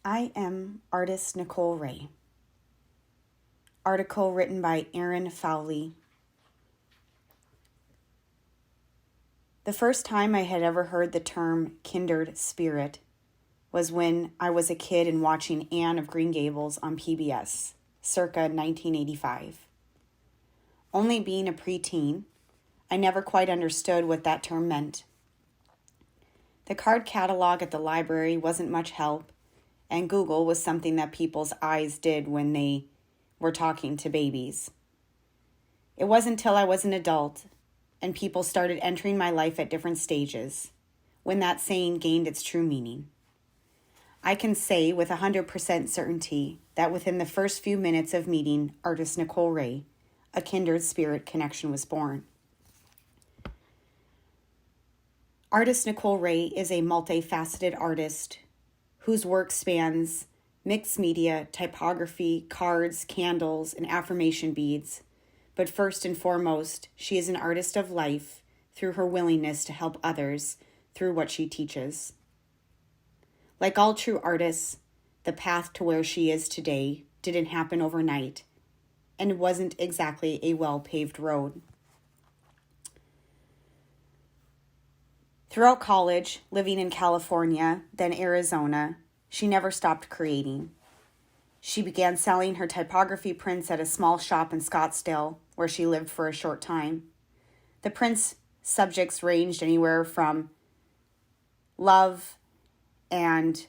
I am artist Nichole Rae. Article written by Erin Foley. The first time I had ever heard the term kindred spirit was when I was a kid and watching Anne of Green Gables on PBS, circa 1985. Only being a preteen, I never quite understood what that term meant. The card catalog at the library wasn't much help, and Google was something that people's eyes did when they were talking to babies. It wasn't until I was an adult and people started entering my life at different stages when that saying gained its true meaning. I can say with 100% certainty that within the first few minutes of meeting artist Nichole Rae, a kindred spirit connection was born. Artist Nichole Rae is a multifaceted artist whose work spans mixed media, typography, cards, candles, and affirmation beads. But first and foremost, she is an artist of life through her willingness to help others through what she teaches. Like all true artists, the path to where she is today didn't happen overnight, and it wasn't exactly a well-paved road. Throughout college, living in California, then Arizona, she never stopped creating. She began selling her typography prints at a small shop in Scottsdale, where she lived for a short time. The prints' subjects ranged anywhere from love and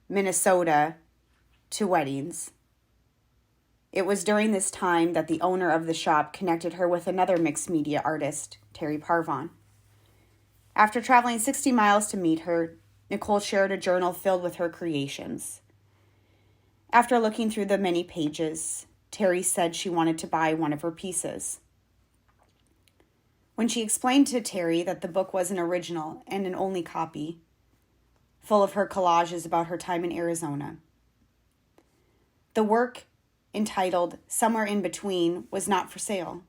Minnesota to weddings. It was during this time that the owner of the shop connected her with another mixed media artist, Terry Parvon. After traveling 60 miles to meet her, Nichole shared a journal filled with her creations. After looking through the many pages, Terry said she wanted to buy one of her pieces. When she explained to Terry that the book was an original and an only copy, full of her collages about her time in Arizona. The work, entitled Somewhere in Between, was not for sale.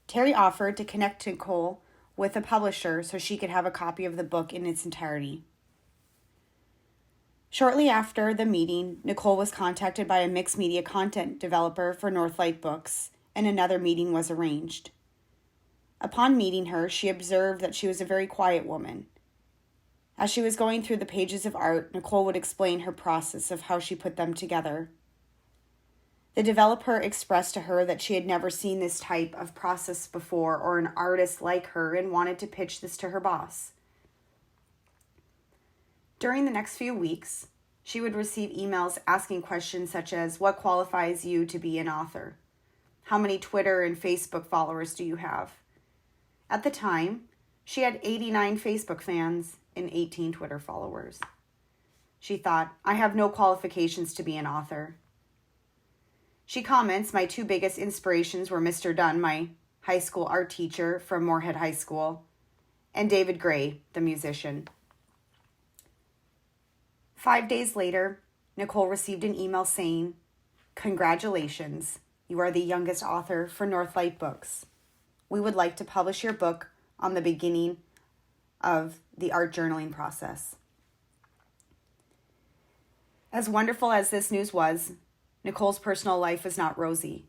Terry offered to connect Nichole with a publisher so she could have a copy of the book in its entirety. Shortly after the meeting, Nichole was contacted by a mixed media content developer for Northlight Books, and another meeting was arranged. Upon meeting her, she observed that she was a very quiet woman. As she was going through the pages of art, Nichole would explain her process of how she put them together. The developer expressed to her that she had never seen this type of process before or an artist like her and wanted to pitch this to her boss. During the next few weeks, she would receive emails asking questions such as, what qualifies you to be an author? How many Twitter and Facebook followers do you have? At the time, she had 89 Facebook fans and 18 Twitter followers. She thought, I have no qualifications to be an author. She comments, my two biggest inspirations were Mr. Dunn, my high school art teacher from Moorhead High School, and David Gray, the musician. 5 days later, Nichole received an email saying, congratulations, you are the youngest author for Northlight Books. We would like to publish your book on the beginning of the art journaling process. As wonderful as this news was, Nichole's personal life was not rosy.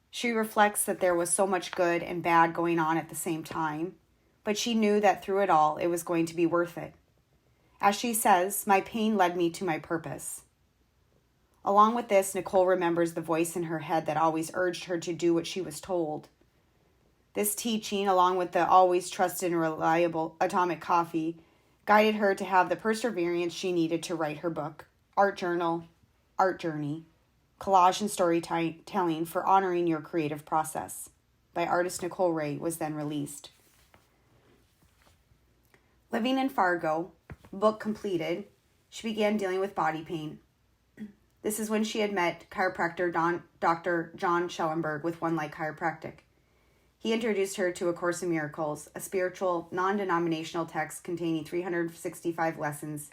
She reflects that there was so much good and bad going on at the same time, but she knew that through it all, it was going to be worth it. As she says, my pain led me to my purpose. Along with this, Nichole remembers the voice in her head that always urged her to do what she was told. This teaching, along with the always trusted and reliable Atomic Coffee, guided her to have the perseverance she needed to write her book, Art Journal, Art Journey, Collage and Storytelling for Honoring Your Creative Process, by artist Nichole Rae, was then released. Living in Fargo, book completed, she began dealing with body pain. This is when she had met chiropractor Dr. John Schellenberg with One Light Chiropractic. He introduced her to A Course in Miracles, a spiritual, non-denominational text containing 365 lessons,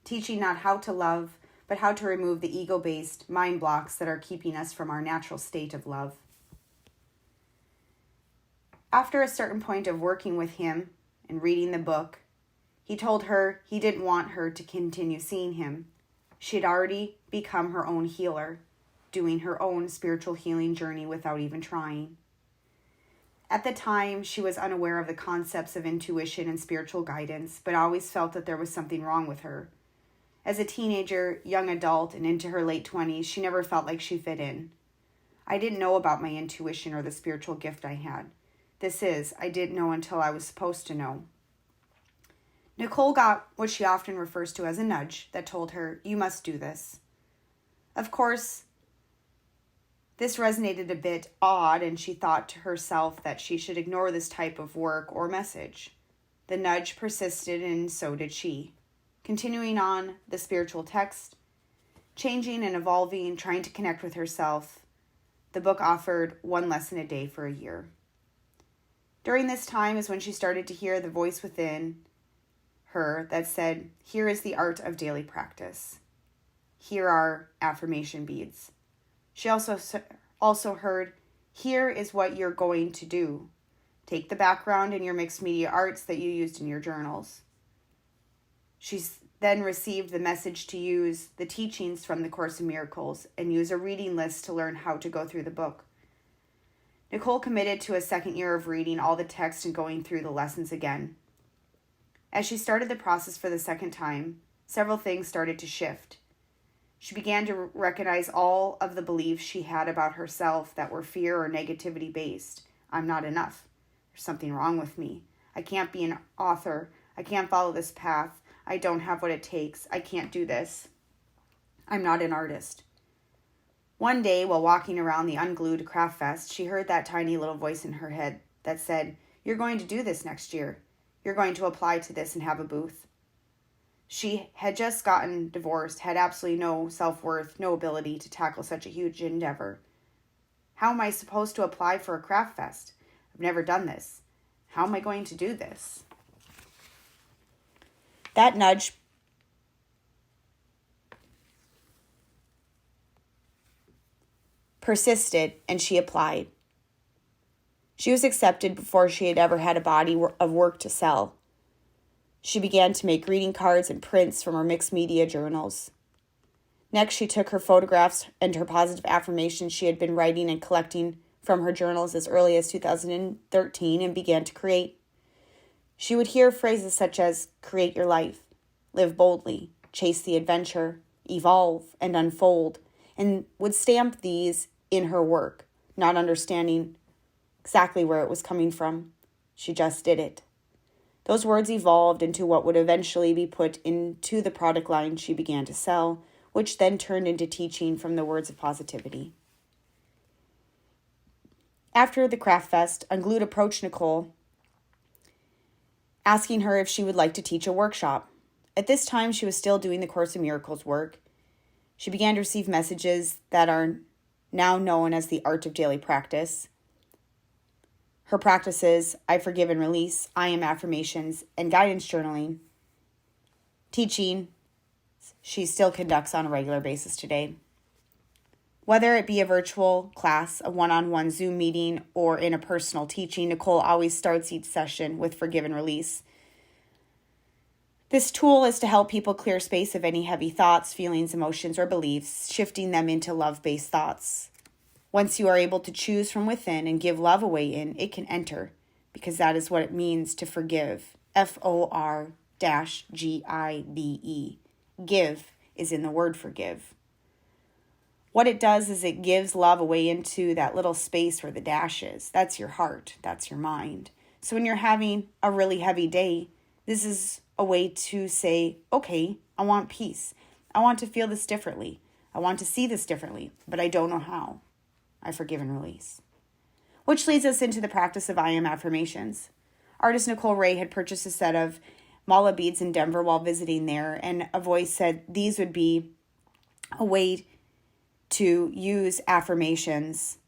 teaching not how to love, but how to remove the ego-based mind blocks that are keeping us from our natural state of love. After a certain point of working with him and reading the book, He told her he didn't want her to continue seeing him. She had already become her own healer, doing her own spiritual healing journey without even trying. At the time, she was unaware of the concepts of intuition and spiritual guidance, but always felt that there was something wrong with her. As a teenager, young adult, and into her late 20s, she never felt like she fit in. I didn't know about my intuition or the spiritual gift I had. I didn't know until I was supposed to know. Nichole got what she often refers to as a nudge that told her, "You must do this." Of course, this resonated a bit odd, and she thought to herself that she should ignore this type of work or message. The nudge persisted, and so did she. Continuing on the spiritual text, changing and evolving, trying to connect with herself, the book offered one lesson a day for a year. During this time is when she started to hear the voice within her that said, "Here is the art of daily practice. Here are affirmation beads." She also heard, "Here is what you're going to do. Take the background in your mixed media arts that you used in your journals." She then received the message to use the teachings from the Course in Miracles and use a reading list to learn how to go through the book. Nichole committed to a second year of reading all the text and going through the lessons again. As she started the process for the second time, several things started to shift. She began to recognize all of the beliefs she had about herself that were fear or negativity based. "I'm not enough. There's something wrong with me. I can't be an author. I can't follow this path. I don't have what it takes. I can't do this. I'm not an artist." One day, while walking around the unglued craft fest, she heard that tiny little voice in her head that said, "You're going to do this next year. You're going to apply to this and have a booth." She had just gotten divorced, had absolutely no self-worth, no ability to tackle such a huge endeavor. "How am I supposed to apply for a craft fest? I've never done this. How am I going to do this?" That nudge persisted, and she applied. She was accepted before she had ever had a body of work to sell. She began to make greeting cards and prints from her mixed media journals. Next, she took her photographs and her positive affirmations she had been writing and collecting from her journals as early as 2013 and began to create. She would hear phrases such as "create your life," "live boldly," "chase the adventure," "evolve," and "unfold," and would stamp these in her work, not understanding exactly where it was coming from. She just did it. Those words evolved into what would eventually be put into the product line she began to sell, which then turned into teaching from the words of positivity. After the craft fest, Unglued approached Nichole, asking her if she would like to teach a workshop. At this time, she was still doing the Course in Miracles work. She began to receive messages that are now known as the art of daily practice. Her practices, I Forgive and Release, I Am Affirmations, and guidance journaling, teaching, she still conducts on a regular basis today. Whether it be a virtual class, a one-on-one Zoom meeting, or in a personal teaching, Nichole always starts each session with Forgive and Release. This tool is to help people clear space of any heavy thoughts, feelings, emotions, or beliefs, shifting them into love-based thoughts. Once you are able to choose from within and give love away in, it can enter, because that is what it means to forgive. FOR-GIVE. Give is in the word forgive. What it does is it gives love away into that little space where the dash is. That's your heart. That's your mind. So when you're having a really heavy day, this is a way to say, okay, I want peace. I want to feel this differently. I want to see this differently, but I don't know how. I forgive and release. Which leads us into the practice of I Am Affirmations. Artist Nichole Rae had purchased a set of mala beads in Denver while visiting there, and a voice said these would be a way to use affirmations,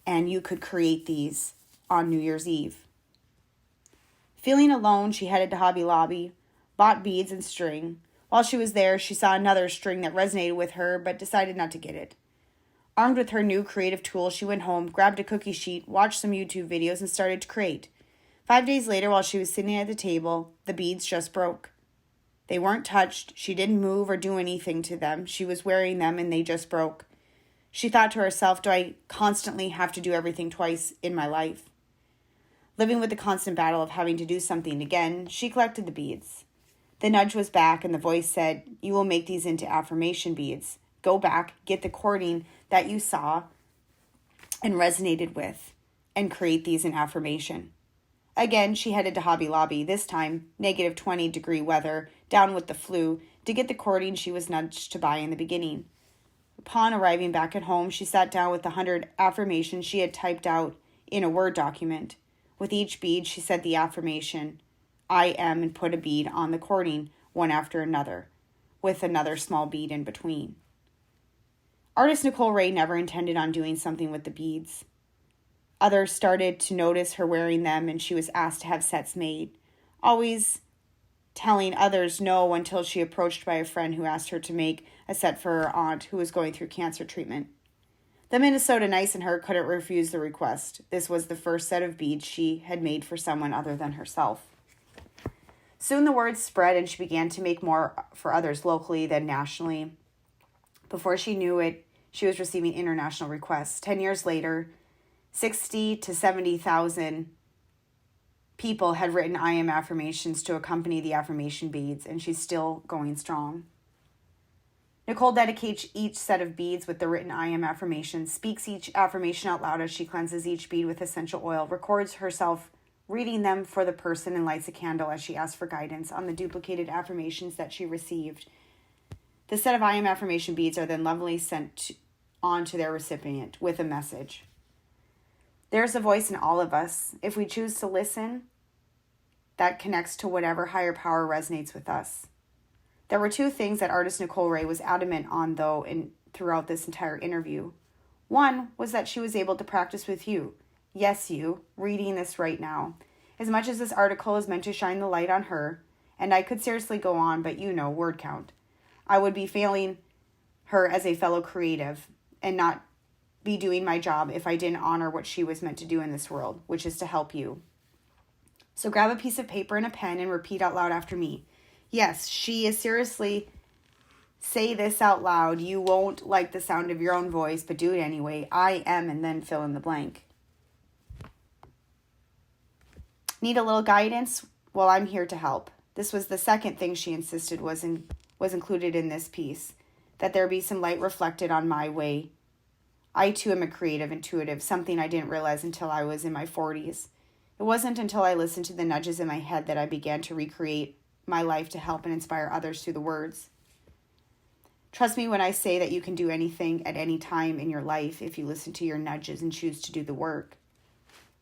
and you could create these on New Year's Eve. Feeling alone, she headed to Hobby Lobby, bought beads and string. While she was there, she saw another string that resonated with her, but decided not to get it. Armed with her new creative tool, she went home, grabbed a cookie sheet, watched some YouTube videos, and started to create. 5 days later, while she was sitting at the table, the beads just broke. They weren't touched. She didn't move or do anything to them. She was wearing them and they just broke. She thought to herself, do I constantly have to do everything twice in my life? Living with the constant battle of having to do something again, she collected the beads. The nudge was back and the voice said, you will make these into affirmation beads. Go back, get the cording that you saw and resonated with, and create these in affirmation. Again, she headed to Hobby Lobby, this time negative 20-degree weather, down with the flu, to get the cording she was nudged to buy in the beginning. Upon arriving back at home, she sat down with the 100 affirmations she had typed out in a Word document. With each bead, she said the affirmation, I am, and put a bead on the cording, one after another, with another small bead in between. Artist Nichole Rae never intended on doing something with the beads. Others started to notice her wearing them, and she was asked to have sets made, always telling others no until she approached by a friend who asked her to make a set for her aunt who was going through cancer treatment. The Minnesota Nice in her couldn't refuse the request. This was the first set of beads she had made for someone other than herself. Soon the word spread and she began to make more for others locally than nationally. Before she knew it, she was receiving international requests. 10 years later, 60 to 70,000 people had written I am affirmations to accompany the affirmation beads, and she's still going strong. Nichole dedicates each set of beads with the written I am affirmations, speaks each affirmation out loud as she cleanses each bead with essential oil, records herself reading them for the person, and lights a candle as she asks for guidance on the duplicated affirmations that she received. The set of I am affirmation beads are then lovingly sent on to their recipient with a message. There's a voice in all of us. If we choose to listen, that connects to whatever higher power resonates with us. There were two things that artist Nichole Rae was adamant on, though, throughout this entire interview. One was that she was able to practice with you. Yes, you, reading this right now. As much as this article is meant to shine the light on her, and I could seriously go on, but word count. I would be failing her as a fellow creative and not be doing my job if I didn't honor what she was meant to do in this world, which is to help you. So grab a piece of paper and a pen and repeat out loud after me. Yes, she is seriously. Say this out loud. You won't like the sound of your own voice, but do it anyway. I am, and then fill in the blank. Need a little guidance? Well, I'm here to help. This was the second thing she insisted was included in this piece, that there be some light reflected on my way. I too am a creative intuitive, something I didn't realize until I was in my 40s. It wasn't until I listened to the nudges in my head that I began to recreate my life to help and inspire others through the words. Trust me when I say that you can do anything at any time in your life if you listen to your nudges and choose to do the work.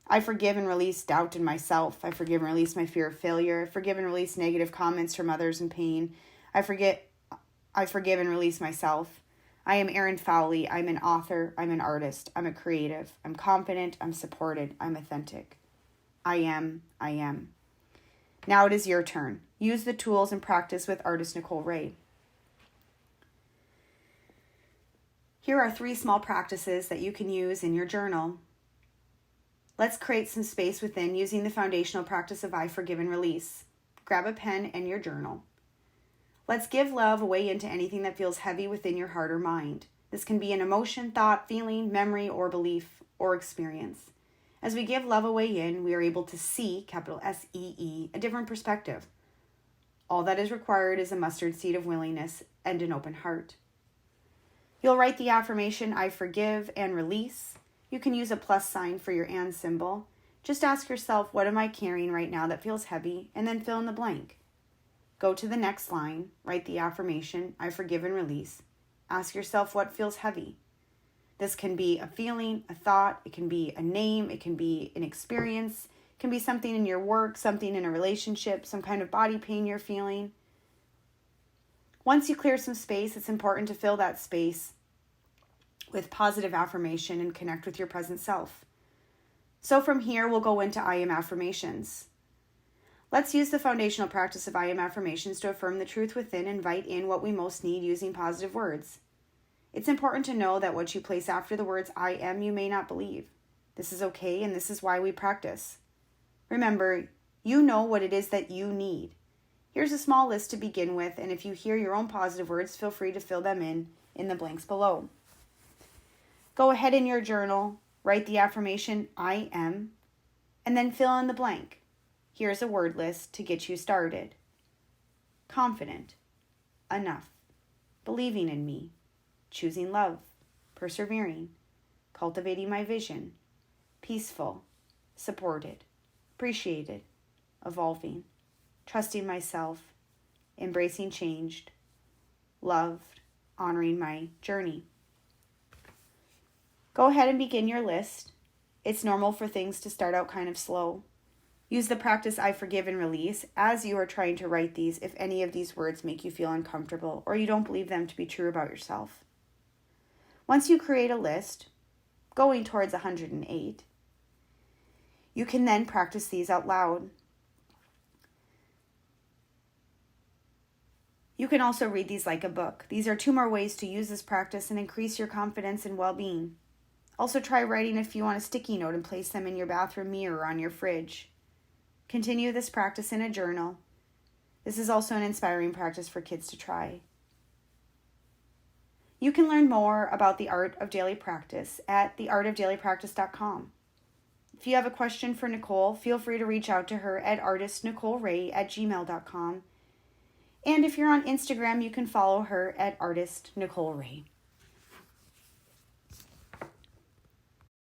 I forgive and release doubt in myself. I forgive and release my fear of failure. I forgive and release negative comments from others and pain. I forgive and release myself. I am Erin Foley. I'm an author. I'm an artist. I'm a creative. I'm confident. I'm supported. I'm authentic. I am. Now it is your turn. Use the tools and practice with artist Nichole Rae. Here are 3 small practices that you can use in your journal. Let's create some space within using the foundational practice of I forgive and release. Grab a pen and your journal. Let's give love away into anything that feels heavy within your heart or mind. This can be an emotion, thought, feeling, memory, or belief, or experience. As we give love away in, we are able to see, capital S-E-E, a different perspective. All that is required is a mustard seed of willingness and an open heart. You'll write the affirmation, I forgive and release. You can use a plus sign for your and symbol. Just ask yourself, what am I carrying right now that feels heavy? And then fill in the blank. Go to the next line, write the affirmation, I forgive and release. Ask yourself what feels heavy. This can be a feeling, a thought, it can be a name, it can be an experience, it can be something in your work, something in a relationship, some kind of body pain you're feeling. Once you clear some space, it's important to fill that space with positive affirmation and connect with your present self. So from here, we'll go into I am affirmations. Let's use the foundational practice of I am affirmations to affirm the truth within and invite in what we most need using positive words. It's important to know that what you place after the words I am, you may not believe. This is okay, and this is why we practice. Remember, you know what it is that you need. Here's a small list to begin with, and if you hear your own positive words, feel free to fill them in the blanks below. Go ahead in your journal, write the affirmation, I am, and then fill in the blank. Here's a word list to get you started. Confident, enough, believing in me, choosing love, persevering, cultivating my vision, peaceful, supported, appreciated, evolving, trusting myself, embracing change, loved, honoring my journey. Go ahead and begin your list. It's normal for things to start out kind of slow. Use the practice I forgive and release as you are trying to write these if any of these words make you feel uncomfortable or you don't believe them to be true about yourself. Once you create a list, going towards 108, you can then practice these out loud. You can also read these like a book. These are 2 more ways to use this practice and increase your confidence and well-being. Also try writing a few on a sticky note and place them in your bathroom mirror or on your fridge. Continue this practice in a journal. This is also an inspiring practice for kids to try. You can learn more about the Art of Daily Practice at theartofdailypractice.com. If you have a question for Nichole, feel free to reach out to her at artistnicholeray@gmail.com. And if you're on Instagram, you can follow her at artistnichole Rae.